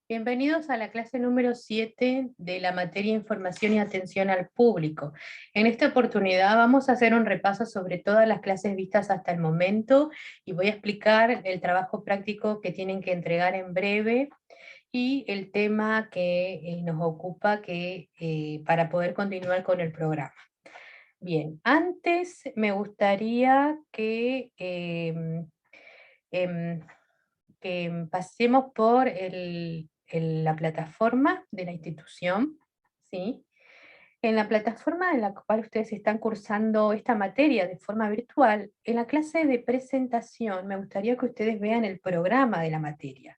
Bienvenidos a la clase número 7 de la materia Información y Atención al Público. En esta oportunidad vamos a hacer un repaso sobre todas las clases vistas hasta el momento y voy a explicar el trabajo práctico que tienen que entregar en breve y el tema que nos ocupa para poder continuar con el programa. Bien, antes me gustaría em, que pasemos por la plataforma de la institución, ¿sí? En la plataforma en la cual ustedes están cursando esta materia de forma virtual, en la clase de presentación me gustaría que ustedes vean el programa de la materia,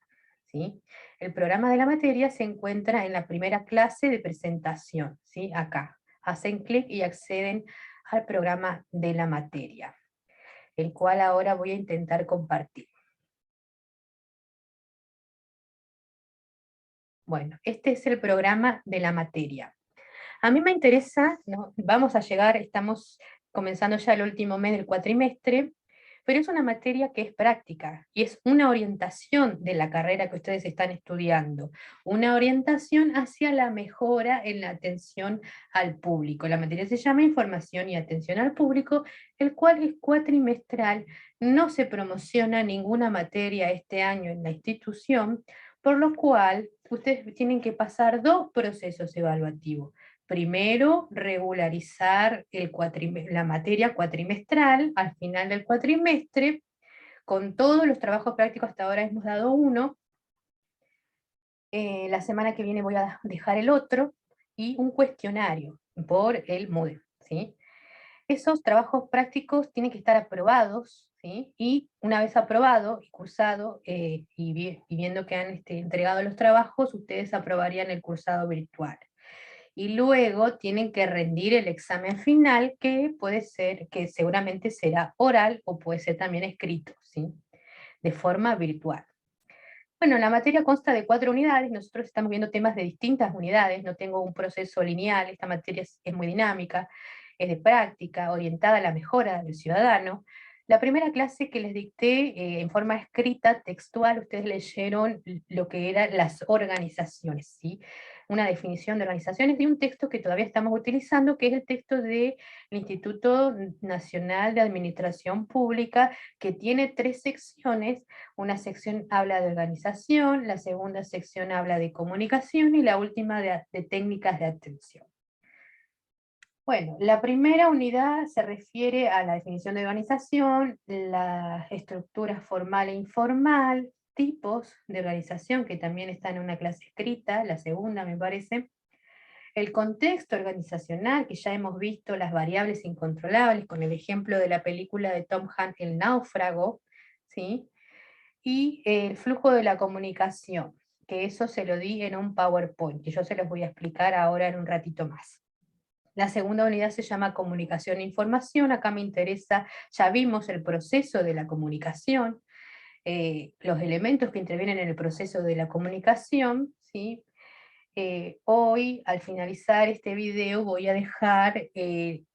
¿sí? El programa de la materia se encuentra en la primera clase de presentación, ¿sí? Acá. Hacen clic y acceden al programa de la materia, el cual ahora voy a intentar compartir. Bueno, este es el programa de la materia. A mí me interesa, ¿no? Vamos a llegar, estamos comenzando ya el último mes del cuatrimestre, pero es una materia que es práctica y es una orientación de la carrera que ustedes están estudiando, una orientación hacia la mejora en la atención al público. La materia se llama Información y Atención al Público, el cual es cuatrimestral, no se promociona ninguna materia este año en la institución, por lo cual ustedes tienen que pasar dos procesos evaluativos. Primero, regularizar la materia cuatrimestral al final del cuatrimestre. Con todos los trabajos prácticos hasta ahora hemos dado uno. La semana que viene voy a dejar el otro. Y un cuestionario por el Moodle, ¿sí? Esos trabajos prácticos tienen que estar aprobados, ¿sí? Y una vez aprobado y cursado, y viendo que han entregado los trabajos, ustedes aprobarían el cursado virtual. Y luego tienen que rendir el examen final, que puede ser, que seguramente será oral o puede ser también escrito, ¿sí? De forma virtual. Bueno, la materia consta de 4 unidades, nosotros estamos viendo temas de distintas unidades, no tengo un proceso lineal, esta materia es muy dinámica, es de práctica, orientada a la mejora del ciudadano. La primera clase que les dicté en forma escrita, textual, ustedes leyeron lo que eran las organizaciones, ¿sí? Una definición de organizaciones y un texto que todavía estamos utilizando, que es el texto del Instituto Nacional de Administración Pública, que tiene 3 secciones. Una sección habla de organización, la segunda sección habla de comunicación y la última de técnicas de atención. Bueno, la primera unidad se refiere a la definición de organización, la estructura formal e informal, tipos de organización, que también está en una clase escrita, la segunda me parece, el contexto organizacional, que ya hemos visto las variables incontrolables, con el ejemplo de la película de Tom Hanks, El náufrago, ¿sí? Y el flujo de la comunicación, que eso se lo di en un PowerPoint, que yo se los voy a explicar ahora en un ratito más. La segunda unidad se llama comunicación e información, acá me interesa, ya vimos el proceso de la comunicación, los elementos que intervienen en el proceso de la comunicación, ¿sí? Hoy, al finalizar este video, voy a dejar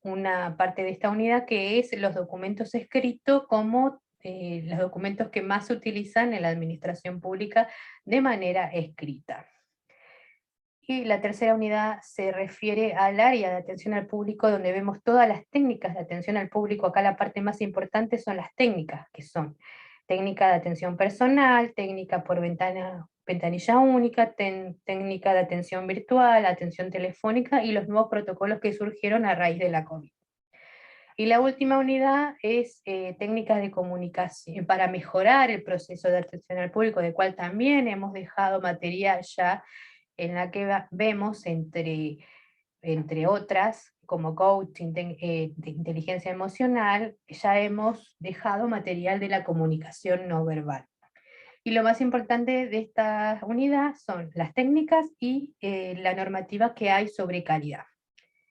una parte de esta unidad que es los documentos escritos como los documentos que más se utilizan en la administración pública de manera escrita. Y la tercera unidad se refiere al área de atención al público, donde vemos todas las técnicas de atención al público. Acá la parte más importante son las técnicas, que son técnica de atención personal, técnica por ventanilla única, técnica de atención virtual, atención telefónica y los nuevos protocolos que surgieron a raíz de la COVID. Y la última unidad es técnicas de comunicación para mejorar el proceso de atención al público, de cual también hemos dejado material ya, en la que vemos, entre otras, como coaching de inteligencia emocional, ya hemos dejado material de la comunicación no verbal. Y lo más importante de esta unidad son las técnicas y la normativa que hay sobre calidad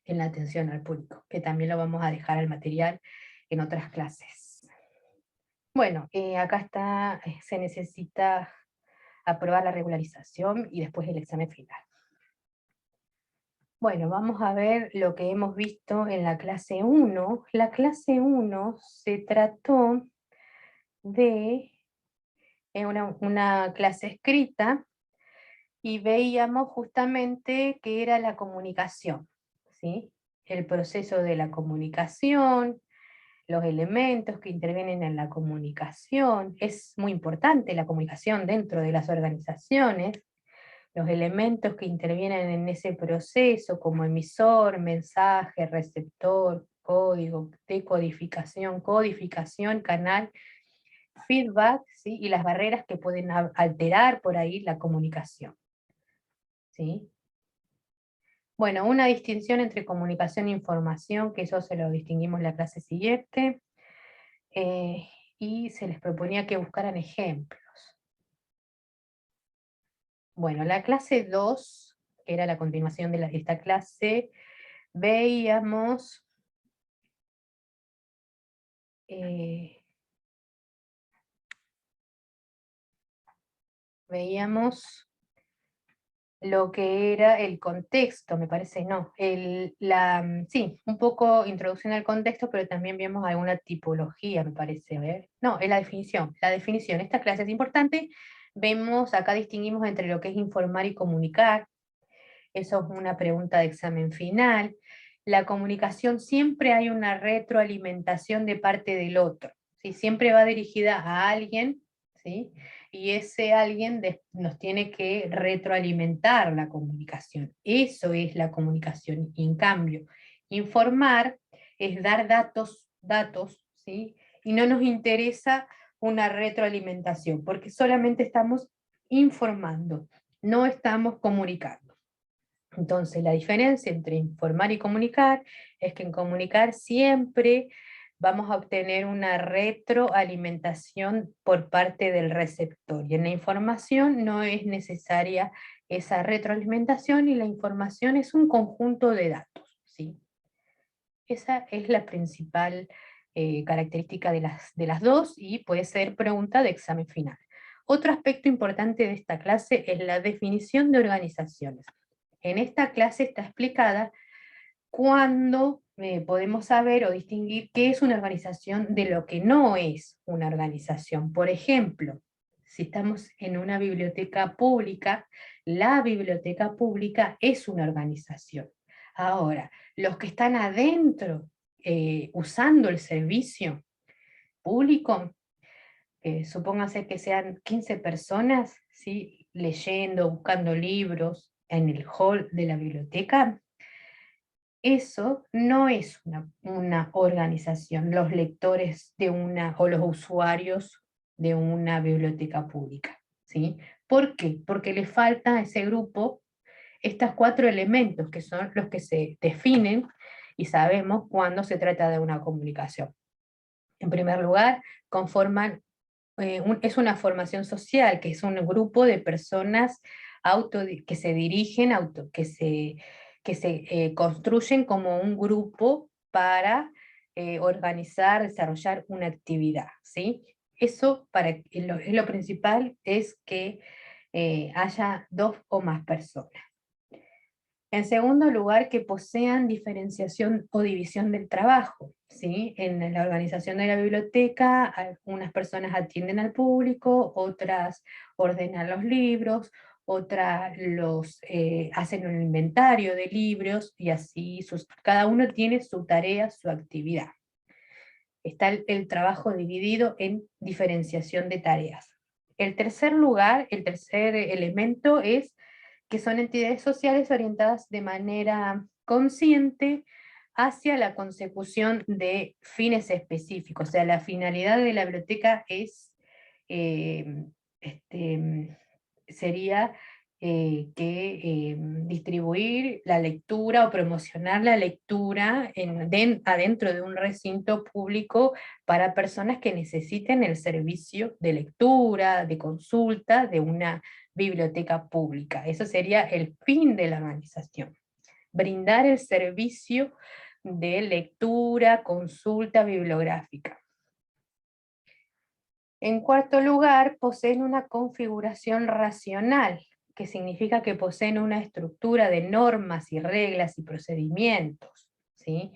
en la atención al público, que también lo vamos a dejar al material en otras clases. Bueno, acá está, se necesita aprobar la regularización y después el examen final. Bueno, vamos a ver lo que hemos visto en la clase 1. La clase 1 se trató de una clase escrita y veíamos justamente qué era la comunicación, ¿sí? El proceso de la comunicación, los elementos que intervienen en la comunicación. Es muy importante la comunicación dentro de las organizaciones, los elementos que intervienen en ese proceso, como emisor, mensaje, receptor, código, decodificación, codificación, canal, feedback, ¿sí? Y las barreras que pueden alterar por ahí la comunicación, ¿sí? Bueno, una distinción entre comunicación e información, que eso se lo distinguimos en la clase siguiente, eh, y se les proponía que buscaran ejemplos. Bueno, la clase 2, que era la continuación de esta clase, veíamos eh, veíamos lo que era el contexto, me parece, no, sí, un poco introducción al contexto, pero también vimos alguna tipología, me parece, a ver, no, es la definición, esta clase es importante, vemos, acá distinguimos entre lo que es informar y comunicar, eso es una pregunta de examen final, la comunicación siempre hay una retroalimentación de parte del otro, ¿sí? Siempre va dirigida a alguien, ¿sí? Y ese alguien nos tiene que retroalimentar la comunicación. Eso es la comunicación. Y en cambio, informar es dar datos, ¿sí? Y no nos interesa una retroalimentación, porque solamente estamos informando, no estamos comunicando. Entonces, la diferencia entre informar y comunicar es que en comunicar siempre vamos a obtener una retroalimentación por parte del receptor. Y en la información no es necesaria esa retroalimentación y la información es un conjunto de datos, ¿sí? Esa es la principal característica de las dos y puede ser pregunta de examen final. Otro aspecto importante de esta clase es la definición de organizaciones. En esta clase está explicada cuándo podemos saber o distinguir qué es una organización de lo que no es una organización. Por ejemplo, si estamos en una biblioteca pública, la biblioteca pública es una organización. Ahora, los que están adentro usando el servicio público, supóngase que sean 15 personas, ¿sí? Leyendo, buscando libros en el hall de la biblioteca, eso no es una organización, los lectores de o los usuarios de una biblioteca pública, ¿sí? ¿Por qué? Porque le falta a ese grupo estos 4 elementos que son los que se definen y sabemos cuando se trata de una comunicación. En primer lugar, conforman, es una formación social, que es un grupo de personas que se dirigen, que se construyen como un grupo para organizar, desarrollar una actividad, ¿sí? Eso es lo principal, es que haya 2 o más personas. En segundo lugar, que posean diferenciación o división del trabajo, ¿sí? En la organización de la biblioteca, algunas personas atienden al público, otras ordenan los libros, otras hacen un inventario de libros, y así cada uno tiene su tarea, su actividad. Está el trabajo dividido en diferenciación de tareas. El tercer lugar, el tercer elemento es que son entidades sociales orientadas de manera consciente hacia la consecución de fines específicos. O sea, la finalidad de la biblioteca eh, este, sería distribuir la lectura o promocionar la lectura adentro de un recinto público para personas que necesiten el servicio de lectura, de consulta de una biblioteca pública. Eso sería el fin de la organización. Brindar el servicio de lectura, consulta bibliográfica. En cuarto lugar, poseen una configuración racional, que significa que poseen una estructura de normas y reglas y procedimientos, ¿sí?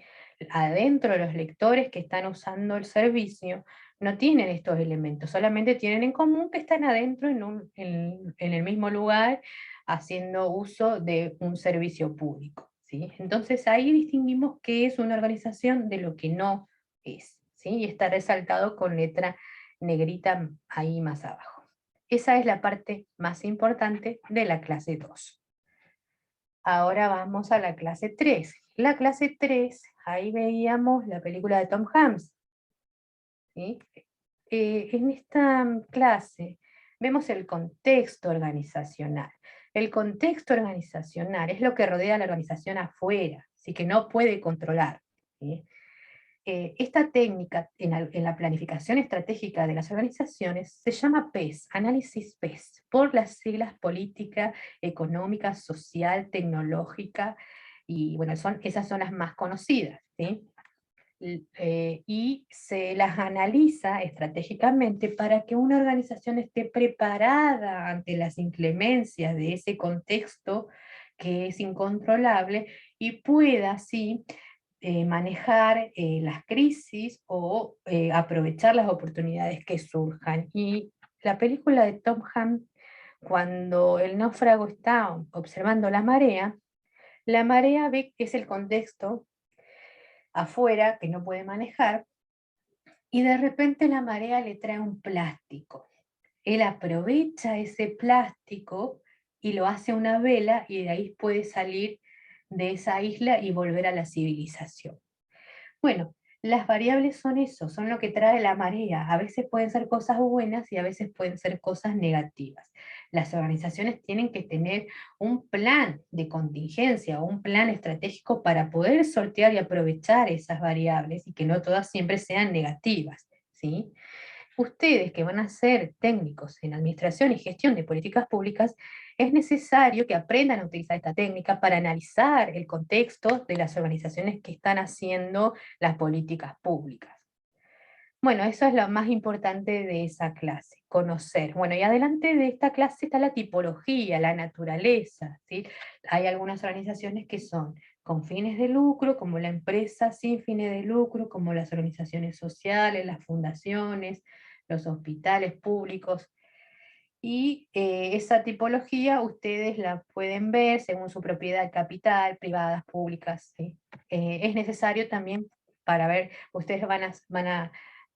Adentro los lectores que están usando el servicio no tienen estos elementos, solamente tienen en común que están adentro en el mismo lugar, haciendo uso de un servicio público, ¿sí? Entonces ahí distinguimos qué es una organización de lo que no es, ¿sí? Y está resaltado con letra negrita ahí más abajo. Esa es la parte más importante de la clase 2. Ahora vamos a la clase 3. La clase 3, ahí veíamos la película de Tom Hanks, ¿sí? En esta clase vemos el contexto organizacional. El contexto organizacional es lo que rodea a la organización afuera, así que no puede controlar, ¿sí? Esta técnica en la planificación estratégica de las organizaciones se llama PES, análisis PES, por las siglas política, económica, social, tecnológica, y bueno, esas son las más conocidas, ¿sí? Y se las analiza estratégicamente para que una organización esté preparada ante las inclemencias de ese contexto que es incontrolable y pueda así manejar las crisis o aprovechar las oportunidades que surjan. Y la película de Tom Hanks, cuando el náufrago está observando la marea ve que es el contexto afuera que no puede manejar, y de repente la marea le trae un plástico. Él aprovecha ese plástico y lo hace una vela, y de ahí puede salir de esa isla y volver a la civilización. Bueno, las variables son eso, son lo que trae la marea. A veces pueden ser cosas buenas y a veces pueden ser cosas negativas. Las organizaciones tienen que tener un plan de contingencia o un plan estratégico para poder sortear y aprovechar esas variables y que no todas siempre sean negativas, ¿sí? Ustedes que van a ser técnicos en administración y gestión de políticas públicas, es necesario que aprendan a utilizar esta técnica para analizar el contexto de las organizaciones que están haciendo las políticas públicas. Bueno, eso es lo más importante de esa clase, conocer. Bueno, y adelante de esta clase está la tipología, la naturaleza, ¿sí? Hay algunas organizaciones que son con fines de lucro, como la empresa sin fines de lucro, como las organizaciones sociales, las fundaciones, los hospitales públicos. Y esa tipología ustedes la pueden ver según su propiedad capital, privadas, públicas, ¿sí? Es necesario también para ver, ustedes van a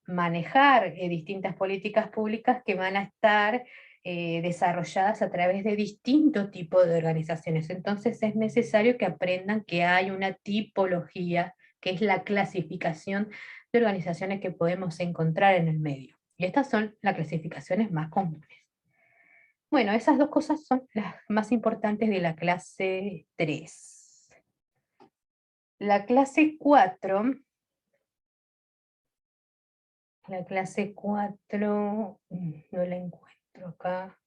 manejar distintas políticas públicas que van a estar desarrolladas a través de distintos tipos de organizaciones. Entonces es necesario que aprendan que hay una tipología, que es la clasificación de organizaciones que podemos encontrar en el medio. Y estas son las clasificaciones más comunes. Bueno, esas dos cosas son las más importantes de la clase 3. La clase 4, no la encuentro acá.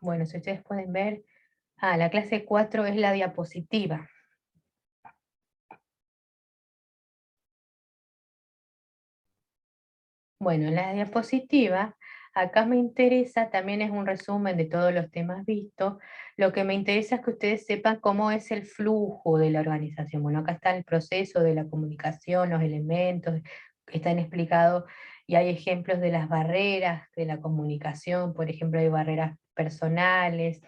Bueno, si ustedes pueden ver, la clase 4 es la diapositiva. Bueno, en la diapositiva, acá me interesa, también es un resumen de todos los temas vistos. Lo que me interesa es que ustedes sepan cómo es el flujo de la organización. Bueno, acá está el proceso de la comunicación, los elementos, están explicados, y hay ejemplos de las barreras de la comunicación. Por ejemplo, hay barreras personales,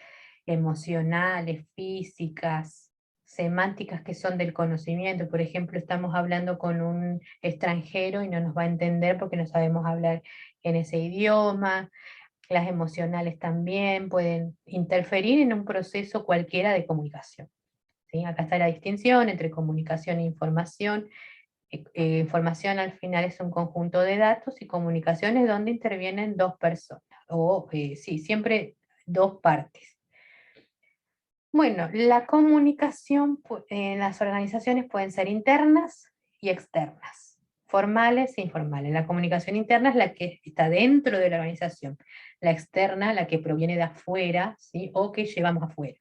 emocionales, físicas, semánticas, que son del conocimiento. Por ejemplo, estamos hablando con un extranjero y no nos va a entender porque no sabemos hablar en ese idioma. Las emocionales también pueden interferir en un proceso cualquiera de comunicación, ¿sí? Acá está la distinción entre comunicación e información. Información al final es un conjunto de datos, y comunicación es donde intervienen dos personas, o sí, siempre dos partes. Bueno, la comunicación en las organizaciones pueden ser internas y externas, formales e informales. La comunicación interna es la que está dentro de la organización, la externa, la que proviene de afuera, ¿sí? O que llevamos afuera.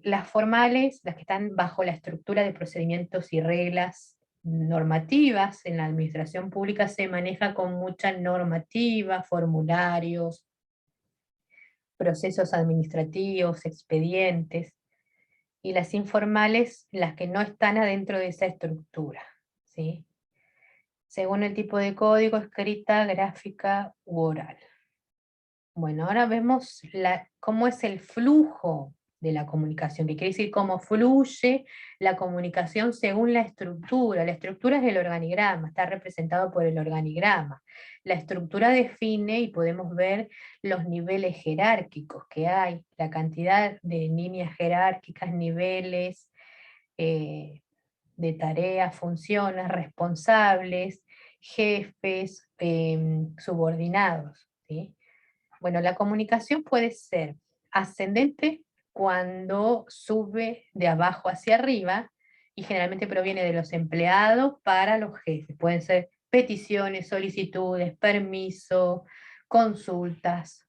Las formales, las que están bajo la estructura de procedimientos y reglas normativas. En la administración pública se maneja con mucha normativa, formularios, procesos administrativos, expedientes. y las informales las que no están adentro de esa estructura, ¿sí? Según el tipo de código, escrita, gráfica u oral. Bueno, ahora vemos cómo es el flujo de la comunicación, que quiere decir cómo fluye la comunicación según la estructura. La estructura es el organigrama, está representado por el organigrama. La estructura define y podemos ver los niveles jerárquicos que hay, la cantidad de líneas jerárquicas, niveles de tareas, funciones, responsables, jefes, subordinados, ¿sí? Bueno, la comunicación puede ser ascendente cuando sube de abajo hacia arriba y generalmente proviene de los empleados para los jefes. Pueden ser peticiones, solicitudes, permiso, consultas.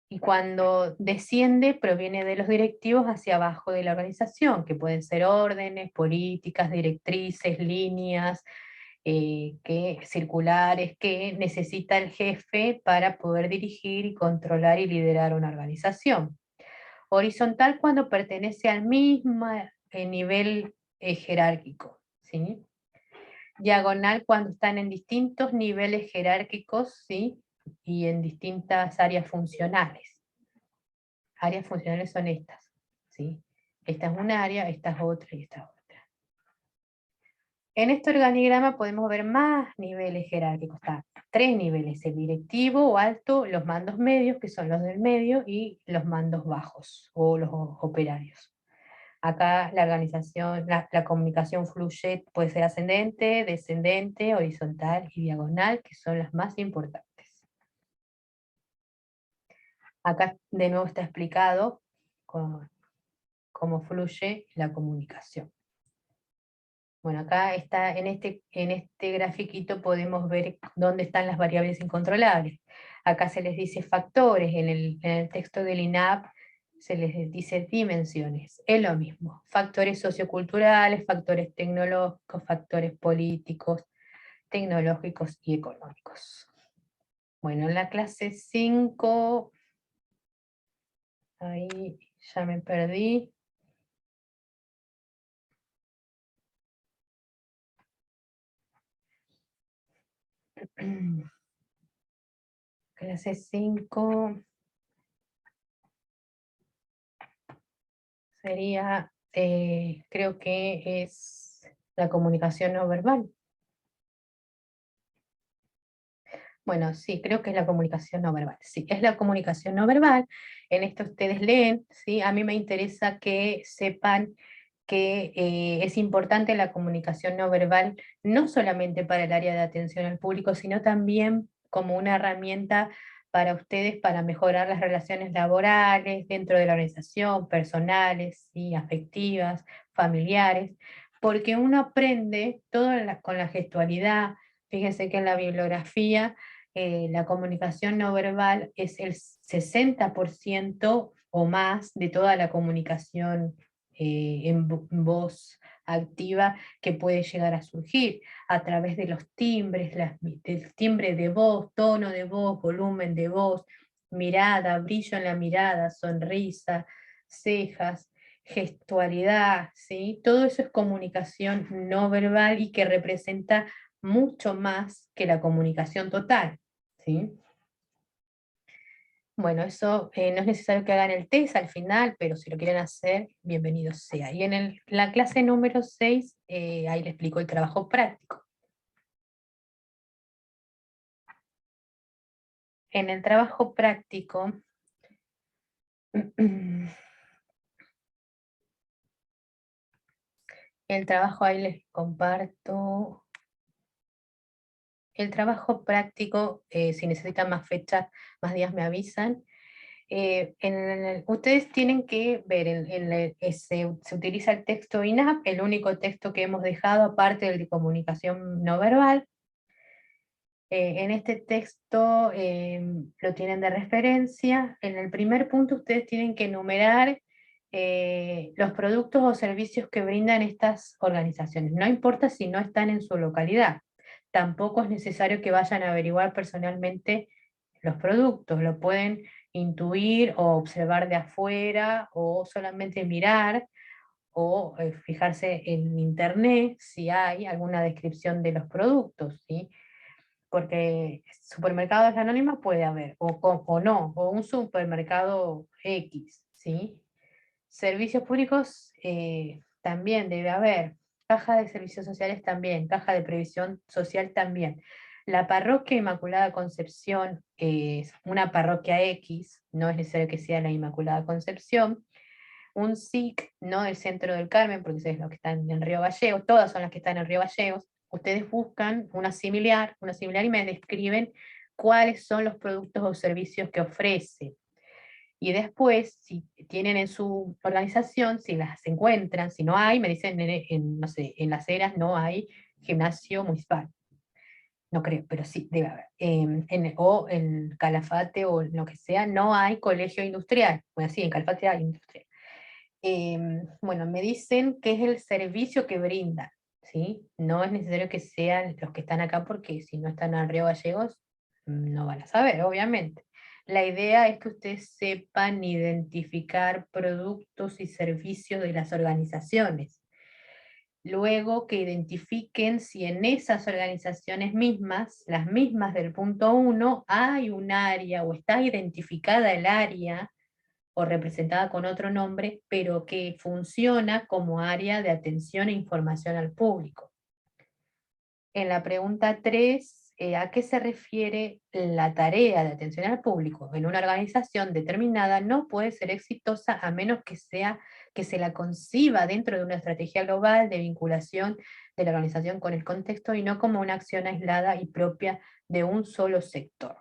Y cuando desciende proviene de los directivos hacia abajo de la organización, que pueden ser órdenes, políticas, directrices, líneas, circulares que necesita el jefe para poder dirigir y controlar y liderar una organización. Horizontal cuando pertenece al mismo nivel jerárquico, ¿sí? Diagonal cuando están en distintos niveles jerárquicos, ¿sí? Y en distintas áreas funcionales. Áreas funcionales son estas, ¿sí? Esta es un área, esta es otra y esta es otra. En este organigrama podemos ver más niveles jerárquicos. Está 3 niveles, el directivo o alto, los mandos medios, que son los del medio, y los mandos bajos, o los operarios. Acá la organización, la comunicación fluye, puede ser ascendente, descendente, horizontal y diagonal, que son las más importantes. Acá de nuevo está explicado cómo fluye la comunicación. Bueno, acá está, en este grafiquito podemos ver dónde están las variables incontrolables. Acá se les dice factores, en el texto del INAP se les dice dimensiones. Es lo mismo, factores socioculturales, factores tecnológicos, factores políticos, tecnológicos y económicos. Bueno, en la clase 5, ahí ya me perdí. Clase 5 sería, creo que es la comunicación no verbal. Bueno, sí, creo que es la comunicación no verbal. Sí, es la comunicación no verbal. En esto ustedes leen, ¿sí? A mí me interesa que sepan que es importante la comunicación no verbal, no solamente para el área de atención al público, sino también como una herramienta para ustedes para mejorar las relaciones laborales dentro de la organización, personales, ¿sí? Afectivas, familiares, porque uno aprende con la gestualidad. Fíjense que en la bibliografía la comunicación no verbal es el 60% o más de toda la comunicación en voz activa que puede llegar a surgir a través de los timbres, del timbre de voz, tono de voz, volumen de voz, mirada, brillo en la mirada, sonrisa, cejas, gestualidad, ¿sí? Todo eso es comunicación no verbal y que representa mucho más que la comunicación total, ¿sí? Bueno, eso no es necesario que hagan el test al final, pero si lo quieren hacer, bienvenido sea. Y en la clase número 6, ahí le explico el trabajo práctico. En el trabajo práctico, el trabajo ahí les comparto. El trabajo práctico, si necesitan más fechas, más días me avisan. Ustedes tienen que ver, se utiliza el texto INAP, el único texto que hemos dejado aparte del de comunicación no verbal. En este texto lo tienen de referencia. En el primer punto ustedes tienen que enumerar los productos o servicios que brindan estas organizaciones. No importa si no están en su localidad. Tampoco es necesario que vayan a averiguar personalmente los productos. Lo pueden intuir o observar de afuera, o solamente mirar, o fijarse en internet si hay alguna descripción de los productos, ¿sí? Porque supermercados anónimos puede haber, o no, o un supermercado X, ¿sí? Servicios públicos también debe haber, caja de servicios sociales también, caja de previsión social también. La parroquia Inmaculada Concepción es una parroquia X, no es necesario que sea la Inmaculada Concepción. Un SIC, no del Centro del Carmen, porque es lo que están en Río Gallegos, todas son las que están en Río Gallegos. Ustedes buscan una similar y me describen cuáles son los productos o servicios que ofrece. Y después, si tienen en su organización, si las encuentran, si no hay, me dicen, no sé, en Las Heras no hay gimnasio municipal. No creo, pero sí, debe haber. O en Calafate o lo que sea, no hay colegio industrial. Bueno, sí, en Calafate hay industrial. Bueno, me dicen que es el servicio que brindan, ¿sí? No es necesario que sean los que están acá porque si no están en Río Gallegos, no van a saber, obviamente. La idea es que ustedes sepan identificar productos y servicios de las organizaciones. Luego que identifiquen si en esas organizaciones mismas, las mismas del punto 1, hay un área o está identificada el área o representada con otro nombre, pero que funciona como área de atención e información al público. En la pregunta 3, ¿a qué se refiere la tarea de atención al público? En una organización determinada no puede ser exitosa a menos que se la conciba dentro de una estrategia global de vinculación de la organización con el contexto y no como una acción aislada y propia de un solo sector.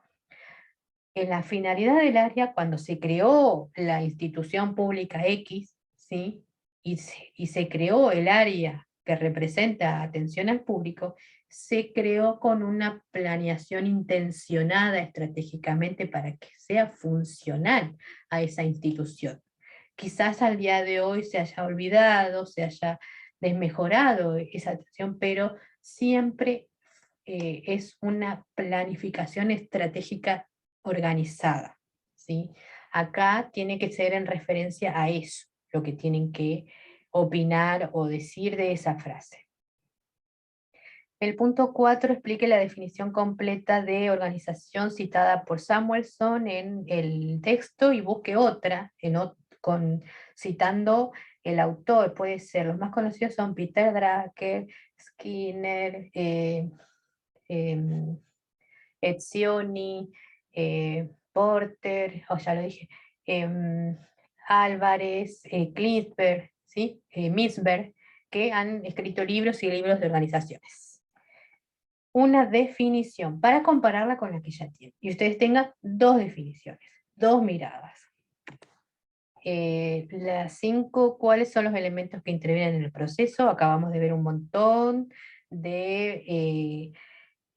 En la finalidad del área, cuando se creó la institución pública X, ¿sí? Y se creó el área que representa atención al público, se creó con una planeación intencionada estratégicamente para que sea funcional a esa institución. Quizás al día de hoy se haya olvidado, se haya desmejorado esa atención, pero siempre es una planificación estratégica organizada, ¿sí? Acá tiene que ser en referencia a eso, lo que tienen que opinar o decir de esa frase. El punto 4 explique la definición completa de organización citada por Samuelson en el texto y busque otra, citando el autor. Puede ser, los más conocidos son Peter Drucker, Skinner, em, Etzioni, Porter, ya lo dije, Álvarez, Klinsberg, ¿sí? Misberg, que han escrito libros y libros de organizaciones. Una definición para compararla con la que ya tienen. Y ustedes tengan dos definiciones, dos miradas. Las 5, ¿cuáles son los elementos que intervienen en el proceso? Acabamos de ver un montón de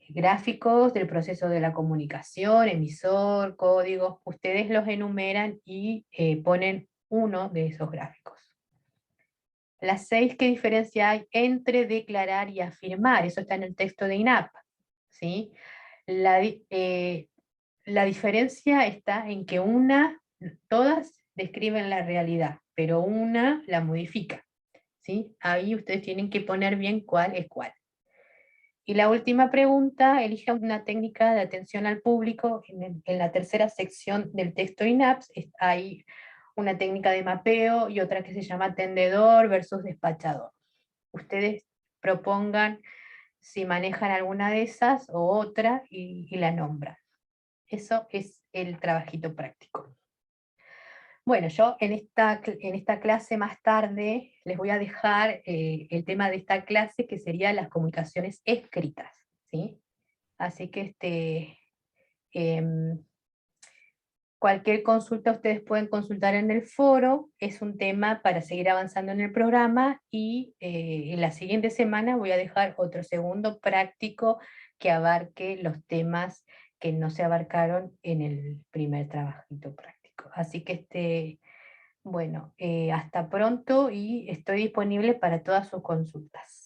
gráficos del proceso de la comunicación, emisor, códigos, ustedes los enumeran y ponen uno de esos gráficos. Las 6, ¿qué diferencia hay entre declarar y afirmar? Eso está en el texto de INAP, ¿sí? La diferencia está en que todas describen la realidad, pero una la modifica, ¿sí? Ahí ustedes tienen que poner bien cuál es cuál. Y la última pregunta, elija una técnica de atención al público. En la tercera sección del texto INAPS hay una técnica de mapeo y otra que se llama atendedor versus despachador. Ustedes propongan si manejan alguna de esas o otra y la nombran. Eso es el trabajito práctico. Bueno, yo en esta clase más tarde les voy a dejar el tema de esta clase que sería las comunicaciones escritas, ¿sí? Así que em, cualquier consulta ustedes pueden consultar en el foro, es un tema para seguir avanzando en el programa y en la siguiente semana voy a dejar otro segundo práctico que abarque los temas que no se abarcaron en el primer trabajito práctico. Así que bueno, hasta pronto y estoy disponible para todas sus consultas.